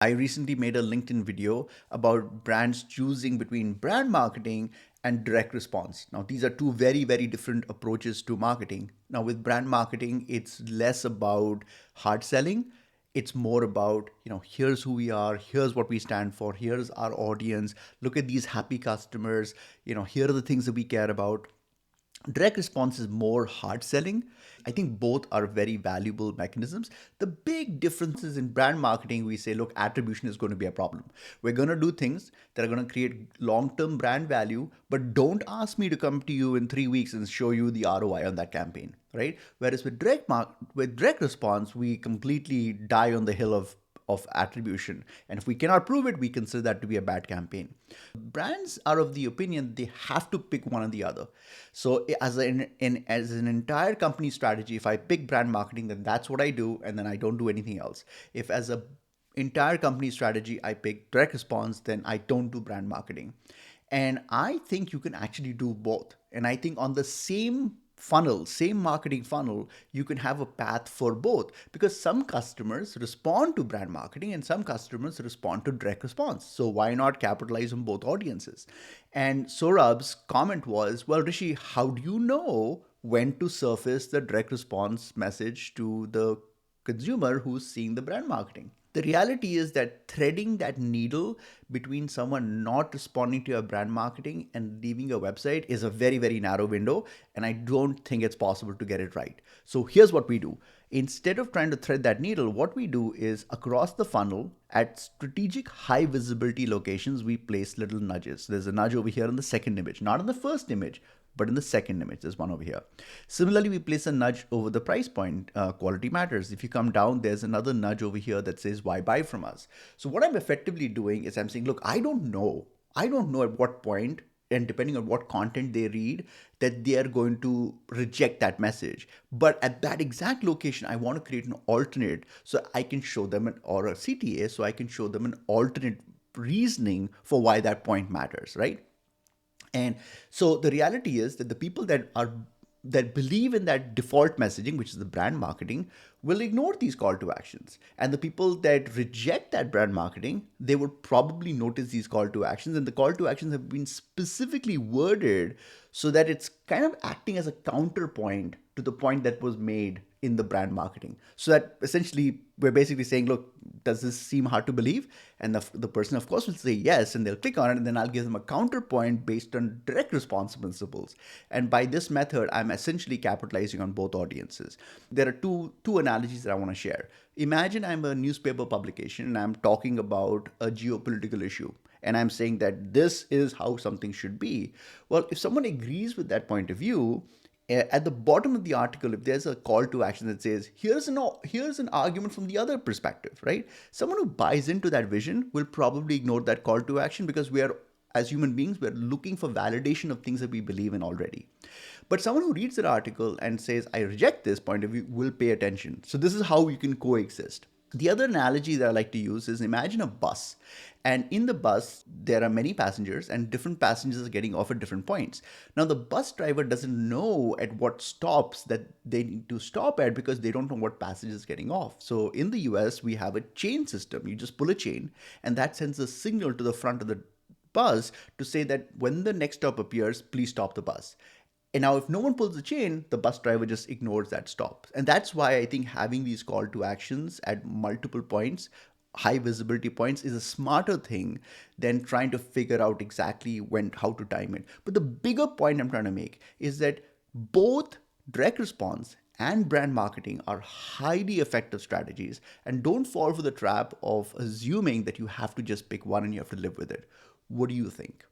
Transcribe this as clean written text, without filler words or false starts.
I recently made a LinkedIn video about brands choosing between brand marketing and direct response. Now, these are two very, very different approaches to marketing. Now, with brand marketing, it's less about hard selling. It's more about, here's who we are, here's what we stand for, here's our audience, look at these happy customers, here are the things that we care about. Direct response is more hard selling. I think both are very valuable mechanisms. The big differences in brand marketing, we say, look, attribution is going to be a problem. We're going to do things that are going to create long term brand value, but don't ask me to come to you in 3 weeks and show you the ROI on that campaign, right? Whereas with direct response, we completely die on the hill of attribution. And if we cannot prove it, we consider that to be a bad campaign. Brands are of the opinion they have to pick one or the other. So as an entire company strategy, if I pick brand marketing, then that's what I do, and then I don't do anything else. If as a entire company strategy I pick direct response, then I don't do brand marketing. And I think you can actually do both. And I think on the same marketing funnel, you can have a path for both, because some customers respond to brand marketing and some customers respond to direct response. So why not capitalize on both audiences? And Saurabh's comment was, well, Rishi, how do you know when to surface the direct response message to the consumer who's seeing the brand marketing? The reality is that threading that needle between someone not responding to your brand marketing and leaving your website is a very, very narrow window. And I don't think it's possible to get it right. So here's what we do. Instead of trying to thread that needle, what we do is across the funnel at strategic high visibility locations, we place little nudges. There's a nudge over here in the second image, not in the first image, but in the second image, there's one over here. Similarly, we place a nudge over the price point. Quality matters. If you come down, there's another nudge over here that says, why buy from us? So what I'm effectively doing is I'm saying, look, I don't know. I don't know at what point, and depending on what content they read, that they are going to reject that message. But at that exact location, I want to create an alternate so I can show them or a CTA, so I can show them an alternate reasoning for why that point matters, right? And so the reality is that the people that believe in that default messaging, which is the brand marketing, will ignore these call to actions. And the people that reject that brand marketing, they would probably notice these call to actions. And the call to actions have been specifically worded so that it's kind of acting as a counterpoint to the point that was made in the brand marketing. So that essentially we're basically saying, look, does this seem hard to believe? And the person, of course, will say yes, and they'll click on it, and then I'll give them a counterpoint based on direct response principles. And by this method, I'm essentially capitalizing on both audiences. There are two analogies that I want to share. Imagine I'm a newspaper publication and I'm talking about a geopolitical issue. And I'm saying that this is how something should be. Well, if someone agrees with that point of view, at the bottom of the article, if there's a call to action that says, here's an argument from the other perspective, right? Someone who buys into that vision will probably ignore that call to action, because we are, as human beings, we're looking for validation of things that we believe in already. But someone who reads that article and says, I reject this point of view, will pay attention. So this is how you can coexist. The other analogy that I like to use is, imagine a bus. And in the bus, there are many passengers, and different passengers are getting off at different points. Now, the bus driver doesn't know at what stops that they need to stop at, because they don't know what passengers are getting off. So in the US, we have a chain system. You just pull a chain, and that sends a signal to the front of the bus to say that when the next stop appears, please stop the bus. And now, if no one pulls the chain, the bus driver just ignores that stop. And that's why I think having these call to actions at multiple points, high visibility points, is a smarter thing than trying to figure out exactly how to time it. But the bigger point I'm trying to make is that both direct response and brand marketing are highly effective strategies. And don't fall for the trap of assuming that you have to just pick one and you have to live with it. What do you think?